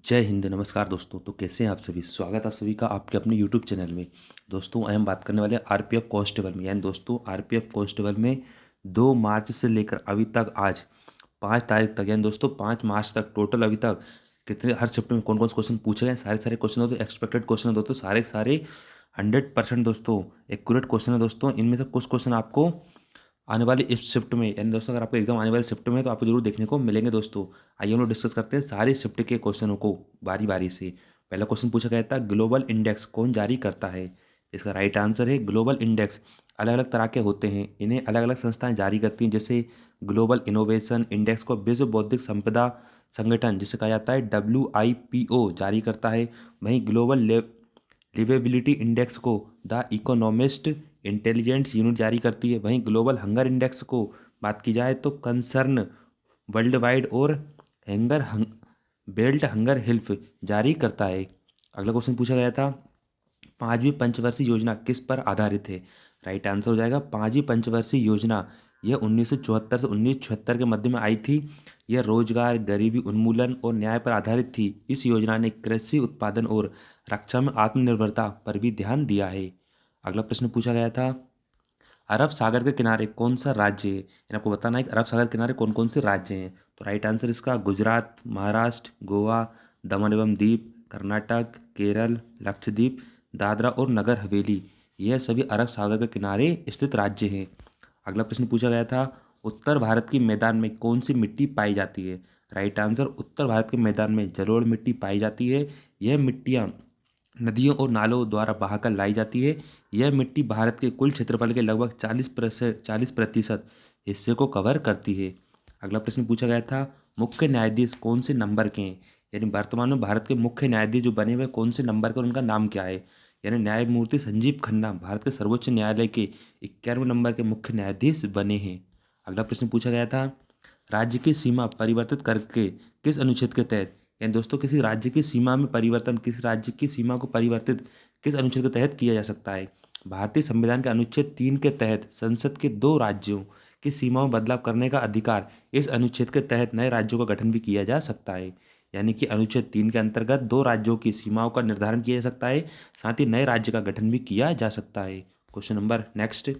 जय हिंद, नमस्कार दोस्तों। तो कैसे हैं आप सभी? स्वागत है आप सभी का आपके अपने यूट्यूब चैनल में। दोस्तों आज हम बात करने वाले हैं आरपीएफ कांस्टेबल में, यानी दोस्तों आरपीएफ कांस्टेबल में 2 मार्च से लेकर अभी तक आज 5 तारीख तक, यानी दोस्तों 5 मार्च तक टोटल अभी तक कितने हर शिफ्ट में कौन कौन से क्वेश्चन पूछे गए, सारे सारे क्वेश्चन होते एक्सपेक्टेड क्वेश्चन दोस्तों, सारे के सारे 100% दोस्तों एक्यूरेट क्वेश्चन है दोस्तों। इनमें से कुछ क्वेश्चन आपको आने वाली इस शिफ्ट में, यानी दोस्तों अगर आपको एग्जाम आने वाली शिफ्ट में है तो आपको जरूर देखने को मिलेंगे दोस्तों। आइए हम लोग डिस्कस करते हैं सारी शिफ्ट के क्वेश्चनों को बारी बारी से। पहला क्वेश्चन पूछा गया था, ग्लोबल इंडेक्स कौन जारी करता है? इसका राइट आंसर है ग्लोबल इंडेक्स अलग अलग तरह के होते हैं, इन्हें अलग अलग संस्थाएं जारी करती हैं। जैसे ग्लोबल इनोवेशन इंडेक्स को विश्व बौद्धिक संपदा संगठन जिसे कहा जाता है WIPO जारी करता है। वहीं ग्लोबल लिवेबिलिटी इंडेक्स को द इकोनॉमिस्ट इंटेलिजेंस यूनिट जारी करती है। वहीं ग्लोबल हंगर इंडेक्स को बात की जाए तो कंसर्न वर्ल्ड वाइड और हंगर बेल्ट हंगर हेल्प जारी करता है। अगला क्वेश्चन पूछा गया था, पांचवी पंचवर्षीय योजना किस पर आधारित है? राइट आंसर हो जाएगा पांचवी पंचवर्षीय योजना, यह 1974 से 1976 के मध्य में आई थी। यह रोजगार, गरीबी उन्मूलन और न्याय पर आधारित थी। इस योजना ने कृषि उत्पादन और रक्षा में आत्मनिर्भरता पर भी ध्यान दिया है। अगला प्रश्न पूछा गया था, अरब सागर के किनारे कौन सा राज्य है? आपको बताना है कि अरब सागर के किनारे कौन कौन से राज्य हैं। तो राइट आंसर इसका गुजरात, महाराष्ट्र, गोवा, दमन एवं दीप, कर्नाटक, केरल, लक्षद्वीप, दादरा और नगर हवेली, यह सभी अरब सागर के किनारे स्थित राज्य हैं। अगला प्रश्न पूछा गया था, उत्तर भारत की मैदान में कौन सी मिट्टी पाई जाती है? राइट आंसर उत्तर भारत के मैदान में जलोढ़ मिट्टी पाई जाती है। यह मिट्टियाँ नदियों और नालों द्वारा बहाकर लाई जाती है। यह मिट्टी भारत के कुल क्षेत्रफल के लगभग 40% हिस्से को कवर करती है। अगला प्रश्न पूछा गया था, मुख्य न्यायाधीश कौन से नंबर के हैं? यानी वर्तमान में भारत के मुख्य न्यायाधीश जो बने हुए कौन से नंबर के, उनका नाम क्या है? यानी न्यायमूर्ति संजीव खन्ना भारत के सर्वोच्च न्यायालय के 91वें नंबर के मुख्य न्यायाधीश बने हैं। अगला प्रश्न पूछा गया था, राज्य की सीमा परिवर्तित करके किस अनुच्छेद के तहत, यानी दोस्तों किसी राज्य की सीमा में परिवर्तन, किसी राज्य की सीमा को परिवर्तित किस अनुच्छेद के तहत किया जा सकता है? भारतीय संविधान के अनुच्छेद 3 के तहत संसद के 2 राज्यों की सीमाओं में बदलाव करने का अधिकार, इस अनुच्छेद के तहत नए राज्यों का गठन भी किया जा सकता है। यानी कि अनुच्छेद 3 के अंतर्गत 2 राज्यों की सीमाओं का निर्धारण किया जा सकता है, साथ ही नए राज्य का गठन भी किया जा सकता है। क्वेश्चन नंबर नेक्स्ट,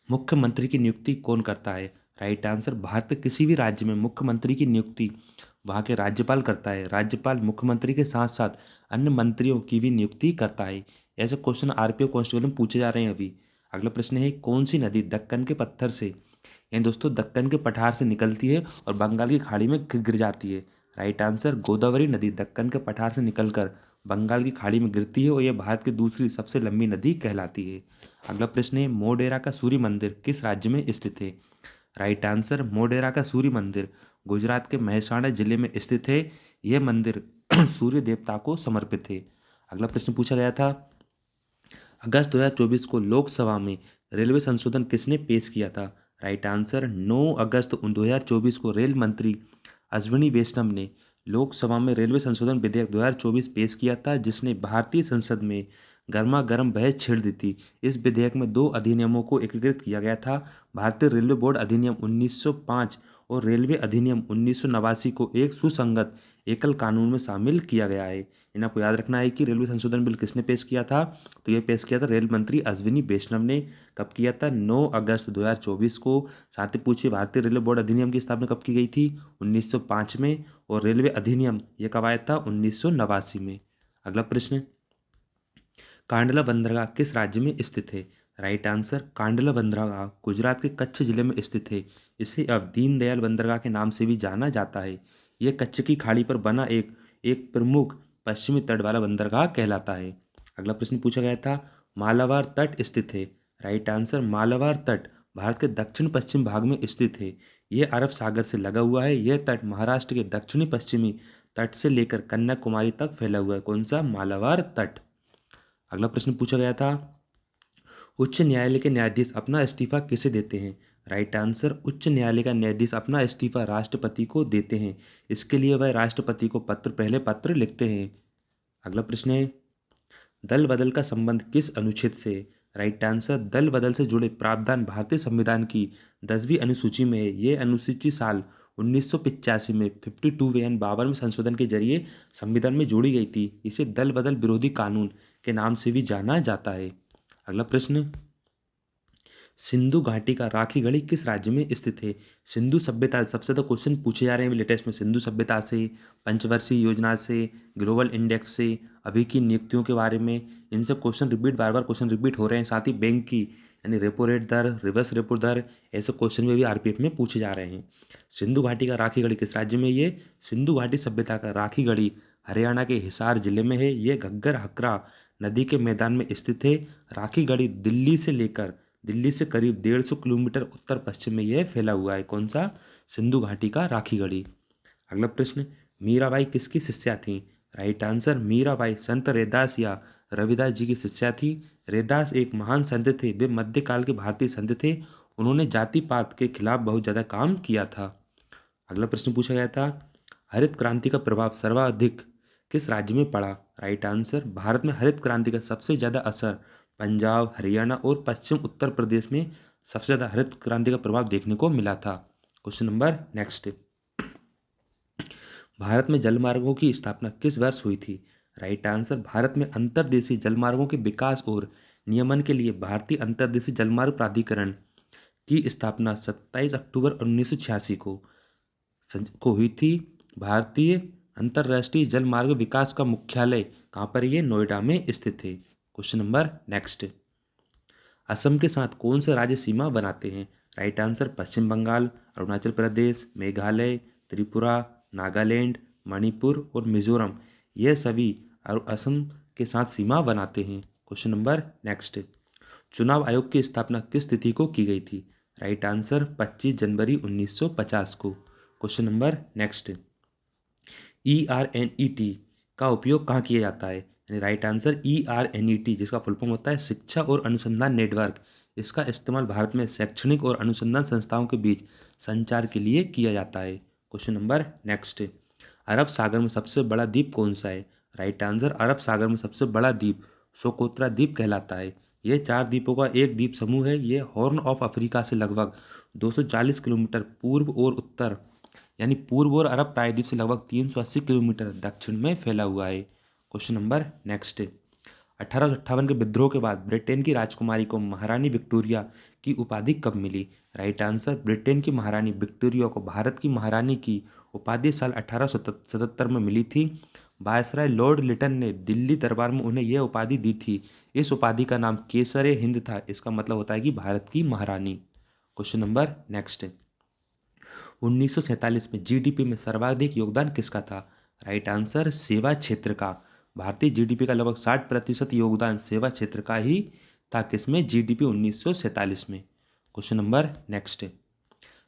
मुख्यमंत्री की नियुक्ति कौन करता है? राइट आंसर भारत के किसी भी राज्य में मुख्यमंत्री की नियुक्ति वहाँ के राज्यपाल करता है। राज्यपाल मुख्यमंत्री के साथ साथ अन्य मंत्रियों की भी नियुक्ति करता है। ऐसे क्वेश्चन आरपीएफ कांस्टेबल में पूछे जा रहे हैं अभी। अगला प्रश्न है, कौन सी नदी दक्कन के पत्थर से, यानी दोस्तों दक्कन के पठार से निकलती है और बंगाल की खाड़ी में गिर जाती है? राइट आंसर गोदावरी नदी दक्कन के पठार से निकलकर बंगाल की खाड़ी में गिरती है और यह भारत की दूसरी सबसे लंबी नदी कहलाती है। अगला प्रश्न है, मोढेरा का सूर्य मंदिर किस राज्य में स्थित है? राइट आंसर मोढेरा का सूर्य मंदिर गुजरात के महसाणा जिले में स्थित है। यह मंदिर सूर्य देवता को समर्पित है। अगला प्रश्न पूछा गया था, अगस्त 2024 को लोकसभा में रेलवे संशोधन किसने पेश किया था? राइट आंसर 9 अगस्त 2024 को रेल मंत्री अश्विनी वैष्णव ने लोकसभा में रेलवे संशोधन विधेयक 2024 पेश किया था, जिसने भारतीय संसद में गर्मा गर्म बहस छेड़ दी थी। इस विधेयक में 2 अधिनियमों को एकीकृत किया गया था, भारतीय रेलवे बोर्ड अधिनियम 1905 और रेलवे अधिनियम 1989 को एक सुसंगत एकल कानून में शामिल किया गया है। इन आपको याद रखना है कि रेलवे संशोधन बिल किसने पेश किया था? तो ये पेश किया था रेल मंत्री अश्विनी वैष्णव ने। कब किया था? 9 अगस्त 2024 को। साथ ही पूछिए, भारतीय रेलवे बोर्ड अधिनियम की स्थापना कब की गई थी? 1905 में। और रेलवे अधिनियम ये कब आया था? 1989 में। अगला प्रश्न, कांडला बंदरगाह किस राज्य में स्थित है? राइट आंसर कांडला बंदरगाह गुजरात के कच्छ जिले में स्थित है। इसे अब दीनदयाल बंदरगाह के नाम से भी जाना जाता है। यह कच्छ की खाड़ी पर बना एक एक प्रमुख पश्चिमी तट वाला बंदरगाह कहलाता है। अगला प्रश्न पूछा गया था, मालाबार तट स्थित है? राइट आंसर मालाबार तट भारत के दक्षिण पश्चिम भाग में स्थित है। यह अरब सागर से लगा हुआ है। यह तट महाराष्ट्र के दक्षिणी पश्चिमी तट से लेकर कन्याकुमारी तक फैला हुआ है। कौन सा? मालाबार तट। अगला प्रश्न पूछा गया था, उच्च न्यायालय के न्यायाधीश अपना इस्तीफा किसे देते हैं? राइट आंसर उच्च न्यायालय का न्यायाधीश अपना इस्तीफा राष्ट्रपति को देते हैं। इसके लिए वह राष्ट्रपति को पहले पत्र लिखते हैं। अगला प्रश्न है, दल बदल का संबंध किस अनुच्छेद से? राइट आंसर दल बदल से जुड़े प्रावधान भारतीय संविधान की 10वीं अनुसूची में है। ये अनुसूची साल 1985 में 52 यानी 52वें संशोधन के जरिए संविधान में जोड़ी गई थी। इसे दल बदल विरोधी कानून के नाम से भी जाना जाता है। अगला प्रश्न, सिंधु घाटी का राखी गढ़ी किस राज्य में स्थित है? सिंधु सभ्यता, सबसे ज्यादा क्वेश्चन पूछे जा रहे हैं लेटेस्ट में सिंधु सभ्यता से, पंचवर्षीय योजना से, ग्लोबल इंडेक्स से, अभी की नियुक्तियों के बारे में। इनसे क्वेश्चन रिपीट, बार बार क्वेश्चन रिपीट हो रहे हैं। साथ ही बैंक की यानी रेपो रेट दर, रिवर्स रेपो दर, ऐसे क्वेश्चन में भी आरपीएफ में पूछे जा रहे हैं। सिंधु घाटी का राखी गढ़ी किस राज्य में? ये सिंधु घाटी सभ्यता का राखी गढ़ी हरियाणा के हिसार जिले में है। ये घग्गर हकरा नदी के मैदान में स्थित है। राखी गढ़ी दिल्ली से करीब 150 किलोमीटर उत्तर पश्चिम में यह फैला हुआ है। कौन सा? सिंधु घाटी का राखी गढ़ी। अगला प्रश्न, मीराबाई किसकी शिष्या थी? राइट आंसर, मीराबाई संत रैदास या रविदास जी की शिष्या थी। रैदास एक महान संत थे। वे मध्यकाल के भारतीय संत थे। उन्होंने जाति पात के खिलाफ बहुत ज़्यादा काम किया था। अगला प्रश्न पूछा गया था, हरित क्रांति का प्रभाव सर्वाधिक किस राज्य में पड़ा? राइट आंसर, भारत में हरित क्रांति का सबसे ज़्यादा असर पंजाब, हरियाणा और पश्चिम उत्तर प्रदेश में सबसे ज़्यादा हरित क्रांति का प्रभाव देखने को मिला था। क्वेश्चन नंबर नेक्स्ट, भारत में जलमार्गों की स्थापना किस वर्ष हुई थी? राइट आंसर, भारत में अंतर्देशीय जलमार्गों के विकास और नियमन के लिए भारतीय अंतर्देशीय जलमार्ग प्राधिकरण की स्थापना 27 अक्टूबर 1986 को हुई थी। भारतीय अंतर्राष्ट्रीय जलमार्ग विकास का मुख्यालय कहाँ पर? ये नोएडा में स्थित है। क्वेश्चन नंबर नेक्स्ट, असम के साथ कौन से राज्य सीमा बनाते हैं? राइट आंसर, पश्चिम बंगाल, अरुणाचल प्रदेश, मेघालय, त्रिपुरा, नागालैंड, मणिपुर और मिजोरम, ये सभी असम के साथ सीमा बनाते हैं। क्वेश्चन नंबर नेक्स्ट, चुनाव आयोग की स्थापना किस तिथि को की गई थी? राइट आंसर, 25 जनवरी 1950 को। क्वेश्चन नंबर नेक्स्ट, ERNET का उपयोग कहाँ किया जाता है? यानी राइट आंसर, ERNET जिसका फुल फॉर्म होता है शिक्षा और अनुसंधान नेटवर्क, इसका इस्तेमाल भारत में शैक्षणिक और अनुसंधान संस्थाओं के बीच संचार के लिए किया जाता है। क्वेश्चन नंबर नेक्स्ट, अरब सागर में सबसे बड़ा द्वीप कौन सा है? राइट आंसर, अरब सागर में सबसे बड़ा द्वीप सोकोत्रा द्वीप कहलाता है। ये 4 द्वीपों का एक द्वीप समूह है। ये हॉर्न ऑफ अफ्रीका से लगभग 240 किलोमीटर पूर्व और उत्तर यानी पूर्व और अरब प्रायद्वीप से लगभग 380 किलोमीटर दक्षिण में फैला हुआ है। क्वेश्चन नंबर नेक्स्ट, 1858 के विद्रोह के बाद ब्रिटेन की राजकुमारी को महारानी विक्टोरिया की उपाधि कब मिली? राइट आंसर, ब्रिटेन की महारानी विक्टोरिया को भारत की महारानी की उपाधि साल 1877 में मिली थी। वायसराय लॉर्ड लिटन ने दिल्ली दरबार में उन्हें यह उपाधि दी थी। इस उपाधि का नाम केसरे हिंद था। इसका मतलब होता है कि भारत की महारानी। क्वेश्चन नंबर नेक्स्ट, 1947 में जीडीपी में सर्वाधिक योगदान किसका था? राइट आंसर, सेवा क्षेत्र का। भारतीय जीडीपी का लगभग 60% योगदान सेवा क्षेत्र का ही था। किसमें? जीडीपी 1947 में। क्वेश्चन नंबर नेक्स्ट,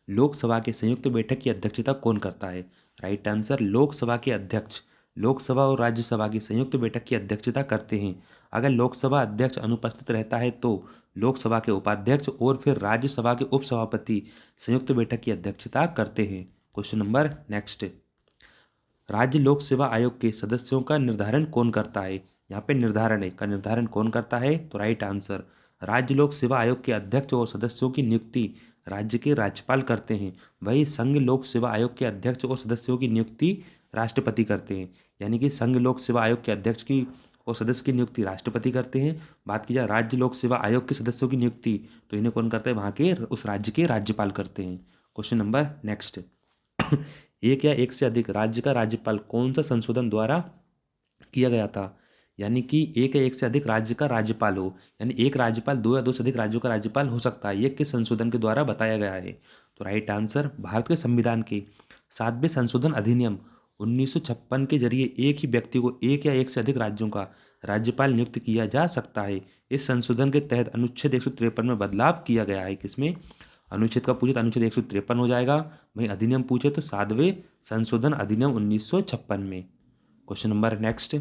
लोकसभा के संयुक्त बैठक की अध्यक्षता कौन करता है? राइट आंसर, लोकसभा के अध्यक्ष लोकसभा और राज्यसभा की संयुक्त बैठक की अध्यक्षता करते हैं। अगर लोकसभा अध्यक्ष अनुपस्थित रहता है तो लोकसभा के उपाध्यक्ष और फिर राज्यसभा के उपसभापति संयुक्त बैठक की अध्यक्षता करते हैं। क्वेश्चन नंबर नेक्स्ट, राज्य लोक सेवा आयोग के सदस्यों का निर्धारण कौन करता है? यहाँ पे निर्धारण है का निर्धारण कौन करता है? तो राइट आंसर, राज्य लोक सेवा आयोग के अध्यक्ष और सदस्यों की नियुक्ति राज्य के राज्यपाल करते हैं। वही संघ लोक सेवा आयोग के अध्यक्ष और सदस्यों की नियुक्ति राष्ट्रपति करते हैं। यानी कि संघ लोक सेवा आयोग के अध्यक्ष की और सदस्य की नियुक्ति राष्ट्रपति करते हैं। बात की जाए राज्य लोक सेवा आयोग के सदस्यों की नियुक्ति तो इन्हें कौन करता है? वहाँ के उस राज्य के राज्यपाल करते हैं। क्वेश्चन नंबर नेक्स्ट, एक या एक से अधिक राज्य का राज्यपाल कौन सा संशोधन द्वारा किया गया था? यानी कि एक या एक से अधिक राज्य का राज्यपाल हो, यानी एक राज्यपाल 2 या 2 से अधिक राज्यों का राज्यपाल हो सकता है। ये किस संशोधन के द्वारा बताया गया है? तो राइट आंसर, भारत के संविधान के 7वें संशोधन अधिनियम 1956 के जरिए एक ही व्यक्ति को एक या एक से अधिक राज्यों का राज्यपाल नियुक्त किया जा सकता है। इस संशोधन के तहत अनुच्छेद 153 में बदलाव किया गया है। किसमें? अनुच्छेद का पूछे तो अनुच्छेद 153 हो जाएगा। वहीं अधिनियम पूछे तो 7वें संशोधन अधिनियम 1956 में। क्वेश्चन नंबर नेक्स्ट,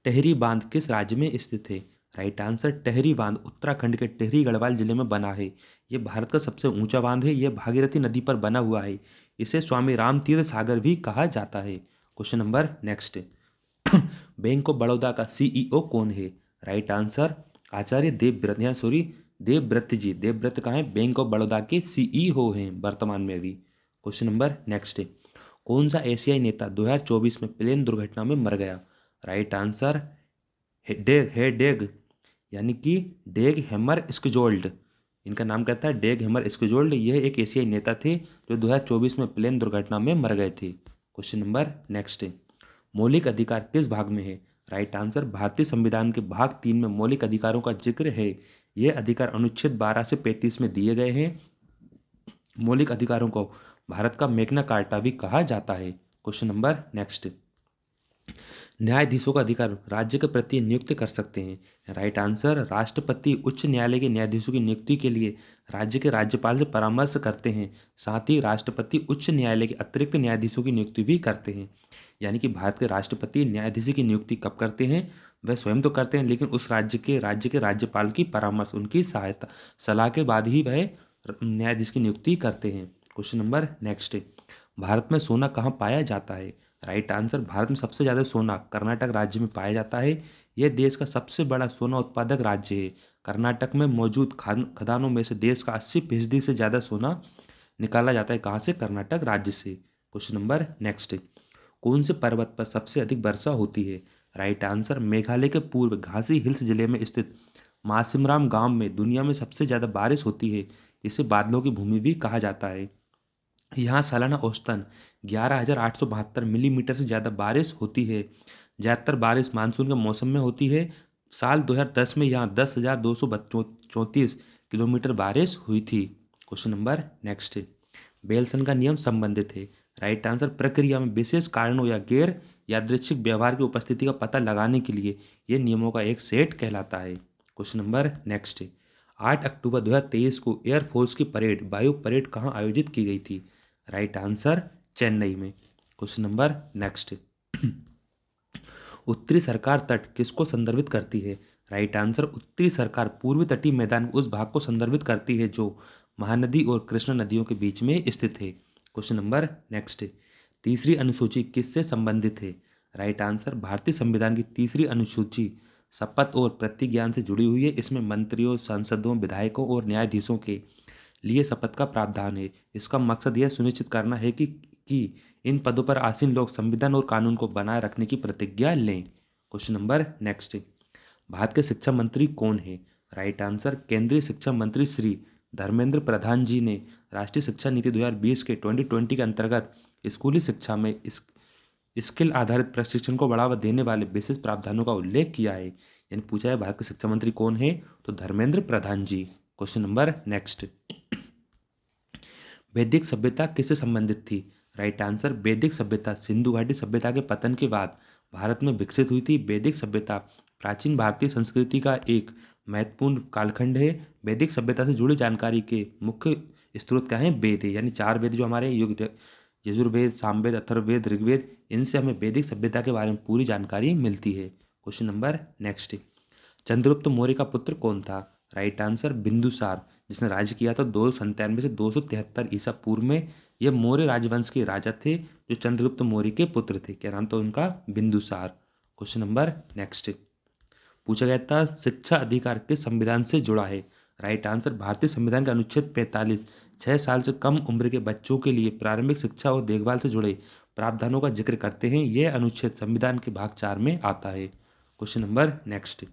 टेहरी बांध किस राज्य में स्थित है? राइट आंसर, टेहरी बांध उत्तराखंड के टिहरी गढ़वाल जिले में बना है। ये भारत का सबसे ऊंचा बांध है। यह भागीरथी नदी पर बना हुआ है। इसे स्वामी रामतीर्थ सागर भी कहा जाता है। Question number next, bank of Baroda का सीईओ कौन है? राइट आंसर, आचार्य देवव्रत जी। देवव्रत कहाँ है? बैंक ऑफ बड़ौदा के सीईओ हैं वर्तमान में अभी। क्वेश्चन नंबर नेक्स्ट, कौन सा एशियाई नेता 2024 में प्लेन दुर्घटना में मर गया? राइट आंसर डेग यानी कि डेग हेमर स्किजोल्ड। इनका नाम कहता है डेग हेमर स्किजोल्ड। यह एक एशियाई नेता थे जो 2024 में प्लेन दुर्घटना में मर गए थे। क्वेश्चन नंबर नेक्स्ट, मौलिक अधिकार किस भाग में है? राइट आंसर भारतीय संविधान के भाग 3 में मौलिक अधिकारों का जिक्र है। यह अधिकार अनुच्छेद 12 से 35 में दिए गए हैं। मौलिक अधिकारों को भारत का मैग्ना कार्टा भी कहा जाता है। क्वेश्चन नंबर नेक्स्ट, न्यायाधीशों का अधिकार राज्य के प्रति नियुक्त कर सकते हैं? राइट आंसर राष्ट्रपति उच्च न्यायालय के न्यायाधीशों की नियुक्ति के लिए राज्य के राज्यपाल से परामर्श करते हैं। साथ ही राष्ट्रपति उच्च न्यायालय के अतिरिक्त न्यायाधीशों की नियुक्ति भी करते हैं। यानी कि भारत के राष्ट्रपति न्यायाधीश की नियुक्ति कब करते हैं? वह स्वयं तो करते हैं, लेकिन उस राज्य के राज्यपाल की परामर्श, उनकी सहायता, सलाह के बाद ही वह न्यायाधीश की नियुक्ति करते हैं। क्वेश्चन नंबर नेक्स्ट, भारत में सोना कहाँ पाया जाता है? राइट आंसर भारत में सबसे ज़्यादा सोना कर्नाटक राज्य में पाया जाता है। यह देश का सबसे बड़ा सोना उत्पादक राज्य है। कर्नाटक में मौजूद खदानों में से देश का 80% से ज़्यादा सोना निकाला जाता है। कहाँ से? कर्नाटक राज्य से। क्वेश्चन नंबर नेक्स्ट, कौन से पर्वत पर सबसे अधिक वर्षा होती है? राइट आंसर मेघालय के पूर्व घासी हिल्स जिले में स्थित मासिमराम गांव में दुनिया में सबसे ज़्यादा बारिश होती है। इसे बादलों की भूमि भी कहा जाता है। यहाँ सालाना औसतन 11,872 मिलीमीटर से ज़्यादा बारिश होती है। ज़्यादातर बारिश मानसून के मौसम में होती है। साल 2010 में यहाँ 10,234 किलोमीटर बारिश हुई थी। क्वेश्चन नंबर नेक्स्ट, बेल्सन का नियम संबंधित है। राइट आंसर प्रक्रिया में विशेष कारणों या गैर यादृच्छिक व्यवहार की उपस्थिति का पता लगाने के लिए यह नियमों का एक सेट कहलाता है। क्वेश्चन नंबर नेक्स्ट, 8 अक्टूबर 2023 को एयरफोर्स की परेड, वायु परेड कहाँ आयोजित की गई थी? राइट आंसर चेन्नई में। क्वेश्चन नंबर नेक्स्ट, उत्तरी सरकार तट किसको संदर्भित करती है? राइट आंसर उत्तरी सरकार पूर्वी तटीय मैदान उस भाग को संदर्भित करती है जो महानदी और कृष्णा नदियों के बीच में स्थित है। क्वेश्चन नंबर नेक्स्ट, तीसरी अनुसूची किससे संबंधित है? राइट आंसर भारतीय संविधान की तीसरी अनुसूची शपथ और प्रतिज्ञान से जुड़ी हुई है। इसमें मंत्रियों, सांसदों, विधायकों और न्यायाधीशों के लिए शपथ का प्रावधान है। इसका मकसद यह सुनिश्चित करना है कि इन पदों पर आसीन लोग संविधान और कानून को बनाए रखने की प्रतिज्ञा लें। क्वेश्चन नंबर नेक्स्ट, भारत के शिक्षा मंत्री कौन है? राइट आंसर केंद्रीय शिक्षा मंत्री श्री धर्मेंद्र प्रधान जी ने राष्ट्रीय शिक्षा नीति 2020 के 2020 के अंतर्गत स्कूली शिक्षा में स्किल आधारित प्रशिक्षण को बढ़ावा देने वाले विशेष प्रावधानों का उल्लेख किया है। यानी पूछा है भारत के शिक्षा मंत्री कौन है, तो धर्मेंद्र प्रधान जी। क्वेश्चन नंबर नेक्स्ट, वैदिक सभ्यता किससे संबंधित थी? राइट आंसर वैदिक सभ्यता सिंधु घाटी सभ्यता के पतन के बाद भारत में विकसित हुई थी। वैदिक सभ्यता प्राचीन भारतीय संस्कृति का एक महत्वपूर्ण कालखंड है। वैदिक सभ्यता से जुड़ी जानकारी के मुख्य स्रोत क्या है? वेद है। यानी 4 वेद जो हमारे यजुर्वेद, सामवेद, अथर्ववेद, ऋग्वेद, इनसे हमें वैदिक सभ्यता के बारे में पूरी जानकारी मिलती है। Question number next, Chandragupta Maurya का पुत्र कौन था? राइट आंसर बिंदुसार, जिसने राज्य किया था 297 से 273 ईसा पूर्व में। यह मौर्य राजवंश के राजा थे जो चंद्रगुप्त मौर्य के पुत्र थे। क्या नाम था उनका? बिंदुसार। क्वेश्चन नंबर नेक्स्ट, पूछा गया था शिक्षा अधिकार किस संविधान से जुड़ा है? राइट आंसर भारतीय संविधान के अनुच्छेद 45 6 साल से कम उम्र के बच्चों के लिए प्रारंभिक शिक्षा और देखभाल से जुड़े प्रावधानों का जिक्र करते हैं। यह अनुच्छेद संविधान के भाग 4 में आता है। क्वेश्चन नंबर नेक्स्ट,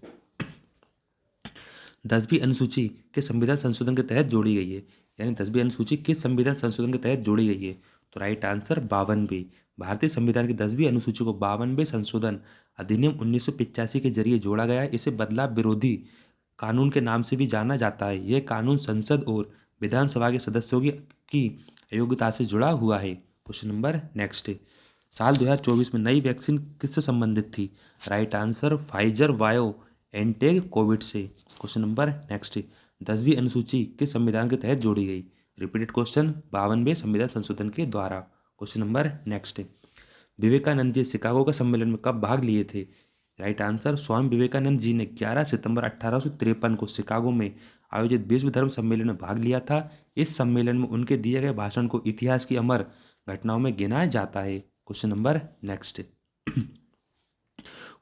10वीं अनुसूची किस संविधान संशोधन के तहत जोड़ी गई है? यानी 10वीं अनुसूची किस संविधान संशोधन के तहत जोड़ी गई है? तो राइट आंसर 52वें। भारतीय संविधान की 10वीं अनुसूची को 52वें संशोधन अधिनियम 1985 के जरिए जोड़ा गया है। इसे बदलाव विरोधी कानून के नाम से भी जाना जाता है। यह कानून संसद और विधानसभा के सदस्यों की अयोग्यता से जुड़ा हुआ है। क्वेश्चन नंबर नेक्स्ट, साल 2024 में नई वैक्सीन किससे संबंधित थी? Right answer Pfizer bio NTech Covid से। क्वेश्चन नंबर नेक्स्ट, 10वीं अनुसूची किस संविधान के तहत जोड़ी गई? रिपीटेड क्वेश्चन 52वें संविधान संशोधन के द्वारा। Question number next, Vivekananda ji Chicago के सम्मेलन में कब भाग लिए थे? राइट आंसर स्वामी विवेकानंद जी ने 11 सितंबर 1853 को शिकागो में आयोजित विश्व धर्म सम्मेलन में भाग लिया था। इस सम्मेलन में उनके दिए गए भाषण को इतिहास की अमर घटनाओं में गिना जाता है। क्वेश्चन नंबर नेक्स्ट,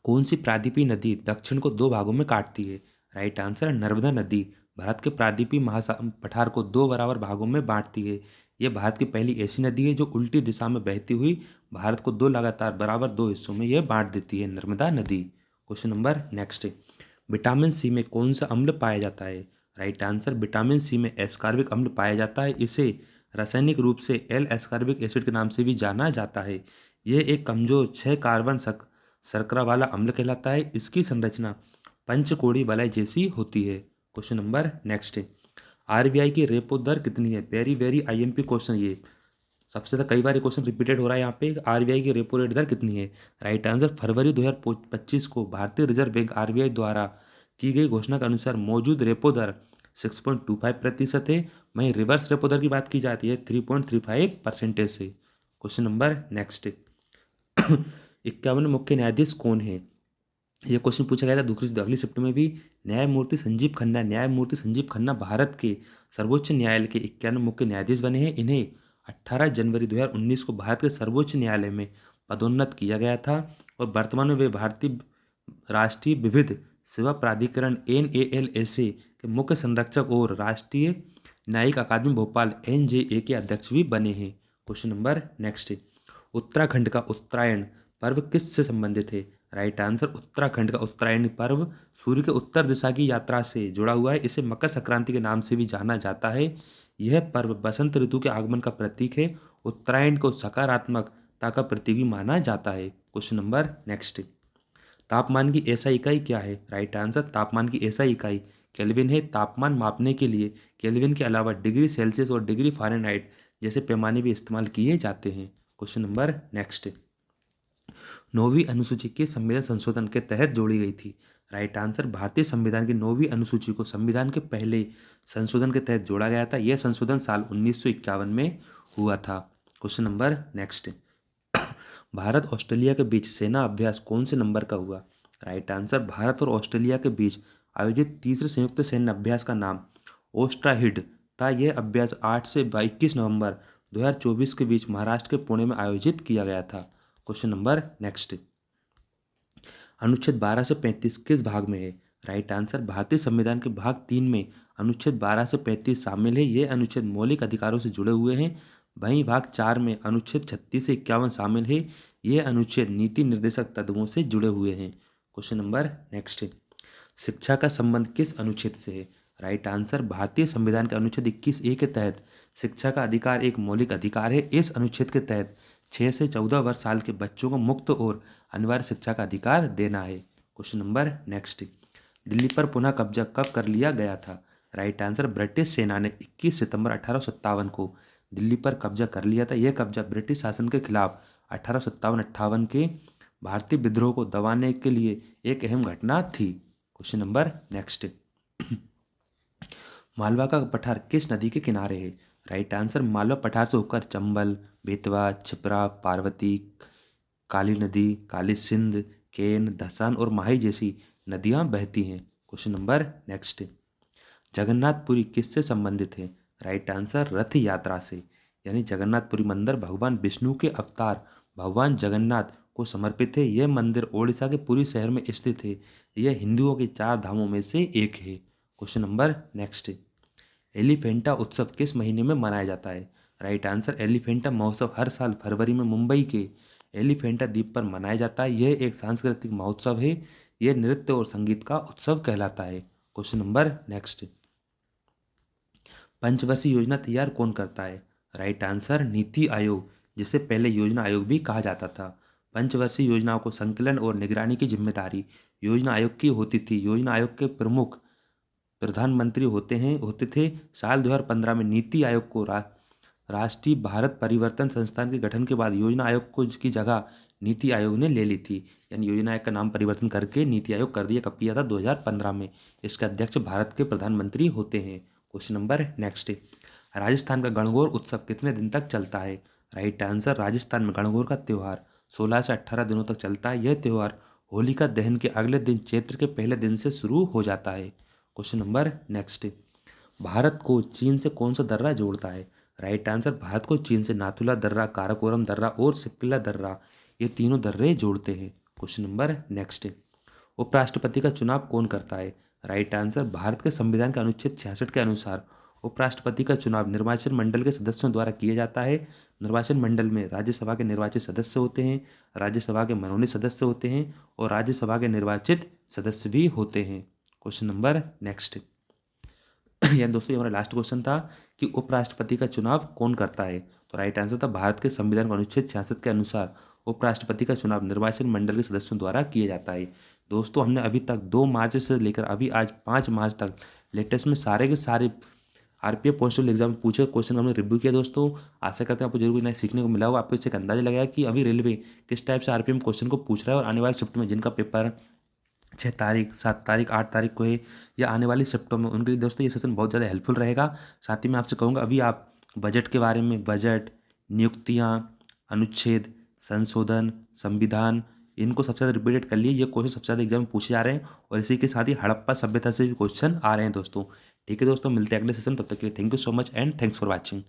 कौन सी प्रायद्वीपीय नदी दक्षिण को 2 भागों में काटती है? राइट आंसर नर्मदा नदी भारत के प्रायद्वीपीय पठार को 2 बराबर भागों में बांटती है। ये भारत की पहली ऐसी नदी है जो उल्टी दिशा में बहती हुई भारत को दो लगातार बराबर दो हिस्सों में यह बांट देती है, नर्मदा नदी। Question number next, vitamin C में कौन सा अम्ल पाया जाता है? राइट आंसर, विटामिन सी में एस्कॉर्बिक अम्ल पाया जाता है। इसे रासायनिक रूप से एल एस्कॉर्बिक एसिड के नाम से भी जाना जाता है। यह एक कमजोर 6 कार्बन शर्करा वाला अम्ल कहलाता है। इसकी संरचना पंचकोड़ी वलय जैसी होती है। क्वेश्चन नंबर नेक्स्ट, आरबीआई की रेपो दर कितनी है? वेरी वेरी आईएमपी क्वेश्चन ये, सबसे ज्यादा कई बार ये क्वेश्चन रिपीटेड हो रहा है यहाँ पे। आरबीआई की रेपो रेट दर कितनी है? राइट आंसर, फरवरी 2025 को भारतीय रिजर्व बैंक आरबीआई द्वारा की गई घोषणा के अनुसार मौजूद रेपो दर 6.25% है। वहीं रिवर्स रेपो दर की बात की जाती है 3.35% से। क्वेश्चन नंबर नेक्स्ट, 51 मुख्य न्यायाधीश कौन है? यह क्वेश्चन पूछा गया था दूसरी अगली शिफ्ट में भी। न्यायमूर्ति संजीव खन्ना, न्यायमूर्ति संजीव खन्ना भारत के सर्वोच्च न्यायालय के 51 मुख्य न्यायाधीश बने हैं। इन्हें 18 जनवरी 2019 को भारत के सर्वोच्च न्यायालय में पदोन्नत किया गया था और वर्तमान में वे भारतीय राष्ट्रीय विधिक सेवा प्राधिकरण NALSA के मुख्य संरक्षक और राष्ट्रीय न्यायिक अकादमी भोपाल NJA के अध्यक्ष भी बने हैं। क्वेश्चन नंबर नेक्स्ट, उत्तराखंड का उत्तरायण पर्व किससे संबंधित है? राइट आंसर, उत्तराखंड का उत्तरायणी पर्व सूर्य के उत्तर दिशा की यात्रा से जुड़ा हुआ है। इसे मकर संक्रांति के नाम से भी जाना जाता है। यह पर्व बसंत ऋतु के आगमन का प्रतीक है। उत्तरायण को सकारात्मकता का प्रतीक भी माना जाता है। क्वेश्चन नंबर नेक्स्ट, तापमान की ऐसा इकाई क्या है? राइट आंसर, तापमान की ऐसा इकाई केल्विन है। तापमान मापने के लिए केल्विन के अलावा डिग्री सेल्सियस और डिग्री फ़ारेनहाइट जैसे पैमाने भी इस्तेमाल किए जाते हैं। क्वेश्चन नंबर नेक्स्ट, 9वीं अनुसूची किस संविधान संशोधन के तहत जोड़ी गई थी? राइट आंसर, भारतीय संविधान की 9वीं अनुसूची को संविधान के पहले संशोधन के तहत जोड़ा गया था। यह संशोधन साल 1951 में हुआ था। Question number next, Bharat Australia के बीच सेना अभ्यास कौन से नंबर का हुआ? राइट आंसर, भारत और ऑस्ट्रेलिया के बीच आयोजित तीसरे संयुक्त सैन्य अभ्यास का नाम ओस्ट्राहिड था। यह अभ्यास 8 से 21 नवंबर 2024 के बीच महाराष्ट्र के पुणे में आयोजित किया गया था। क्वेश्चन नंबर नेक्स्ट, अनुच्छेद 12 से 35 किस भाग में है? राइट आंसर, भारतीय संविधान के भाग 3 में अनुच्छेद 12 से 35 शामिल है। ये अनुच्छेद मौलिक अधिकारों से जुड़े हुए हैं। वहीं भाग 4 में अनुच्छेद 36 से 51 शामिल है। ये अनुच्छेद नीति निर्देशक तत्वों से जुड़े हुए हैं। क्वेश्चन नंबर नेक्स्ट, शिक्षा का संबंध किस अनुच्छेद से है? राइट आंसर, भारतीय संविधान के अनुच्छेद 21A के तहत शिक्षा का अधिकार एक मौलिक अधिकार है। इस अनुच्छेद के तहत 6 से 14 वर्ष साल के बच्चों को मुक्त और अनिवार्य शिक्षा का अधिकार देना है। क्वेश्चन नंबर नेक्स्ट, दिल्ली पर पुनः कब्जा कब कर लिया गया था? राइट आंसर, ब्रिटिश सेना ने 21 सितंबर 1857 को दिल्ली पर कब्जा कर लिया था। यह कब्जा ब्रिटिश शासन के खिलाफ 1857-58 के भारतीय विद्रोह को दबाने के लिए एक अहम घटना थी। क्वेश्चन नंबर नेक्स्ट, मालवा का पठार किस नदी के किनारे है? राइट आंसर, मालवा पठार से होकर चंबल, बेतवा, छिप्रा, पार्वती, काली नदी, काली सिंध, केन, धसान और माही जैसी नदियां बहती हैं। क्वेश्चन नंबर नेक्स्ट, जगन्नाथपुरी किससे संबंधित है? राइट आंसर, रथ यात्रा से। यानी जगन्नाथपुरी मंदिर भगवान विष्णु के अवतार भगवान जगन्नाथ को समर्पित है। यह मंदिर ओडिशा के पुरी शहर में स्थित है। यह हिंदुओं के 4 धामों में से एक है। क्वेश्चन नंबर नेक्स्ट, एलिफेंटा उत्सव किस महीने में मनाया जाता है? राइट आंसर, एलिफेंटा महोत्सव हर साल फरवरी में मुंबई के एलिफेंटा द्वीप पर मनाया जाता है। यह एक सांस्कृतिक महोत्सव है। यह नृत्य और संगीत का उत्सव कहलाता है। क्वेश्चन नंबर नेक्स्ट, पंचवर्षीय योजना तैयार कौन करता है? राइट आंसर, नीति आयोग, जिसे पहले योजना आयोग भी कहा जाता था। पंचवर्षीय योजनाओं को संकलन और निगरानी की जिम्मेदारी योजना आयोग की होती थी। योजना आयोग के प्रमुख प्रधानमंत्री होते थे। साल 2015 में नीति आयोग को राष्ट्रीय भारत परिवर्तन संस्थान के गठन के बाद योजना आयोग को की जगह नीति आयोग ने ले ली थी। यानी योजना आयोग का नाम परिवर्तन करके नीति आयोग कर दिया। कब किया था? 2015 में। इसके अध्यक्ष भारत के प्रधानमंत्री होते हैं। क्वेश्चन नंबर नेक्स्ट, राजस्थान का गणगौर उत्सव कितने दिन तक चलता है? राइट आंसर, राजस्थान में गणगौर का त्यौहार 16 से 18 दिनों तक चलता है। यह त्यौहार होलिका दहन के अगले दिन चैत्र के पहले दिन से शुरू हो जाता है। क्वेश्चन नंबर नेक्स्ट, भारत को चीन से कौन सा दर्रा जोड़ता है? राइट आंसर, भारत को चीन से नाथुला दर्रा, काराकोरम दर्रा और सिप्पिला दर्रा, ये तीनों दर्रे जोड़ते हैं। क्वेश्चन नंबर नेक्स्ट, उपराष्ट्रपति का चुनाव कौन करता है? राइट आंसर, भारत के संविधान के अनुच्छेद 66 के अनुसार उपराष्ट्रपति का चुनाव निर्वाचन मंडल के सदस्यों द्वारा किया जाता है। निर्वाचन मंडल में राज्यसभा के निर्वाचित सदस्य होते हैं, राज्यसभा के मनोनीत सदस्य होते हैं और राज्यसभा के निर्वाचित सदस्य भी होते हैं। Question number next. यानी दोस्तों ये हमारा लास्ट क्वेश्चन था कि उपराष्ट्रपति का चुनाव कौन करता है। तो राइट आंसर था भारत के संविधान के अनुच्छेद 66 के अनुसार उपराष्ट्रपति का चुनाव निर्वाचन मंडल के सदस्यों द्वारा किया जाता है। दोस्तों हमने अभी तक 2 मार्च से लेकर अभी आज 5 मार्च तक लेटेस्ट में सारे के सारे आरपीएफ कांस्टेबल एग्जाम पूछे क्वेश्चन हमने रिव्यू किया। दोस्तों आशा करते हैं आपको जरूर नया सीखने को मिला हो, आपको इससे एक अंदाजा लगाया कि अभी रेलवे किस टाइप से आरपीएफ क्वेश्चन को पूछ रहा है और आने वाले शिफ्ट में जिनका पेपर 6 तारीख 7 तारीख 8 तारीख को है या आने वाली शिफ्टों में, उनके लिए दोस्तों ये सेशन बहुत ज़्यादा हेल्पफुल रहेगा। साथ ही मैं आपसे कहूँगा अभी आप बजट के बारे में, बजट, नियुक्तियाँ, अनुच्छेद, संशोधन, संविधान, इनको सबसे ज़्यादा रिपीटेड कर लिए। ये क्वेश्चन सबसे ज़्यादा एग्जाम में पूछे जा रहे हैं और इसी के साथ ही हड़प्पा सभ्यता से भी क्वेश्चन आ रहे हैं दोस्तों। ठीक है दोस्तों, मिलते हैं अगले सेशन, तब तक के लिए thank you so much and thanks for watching.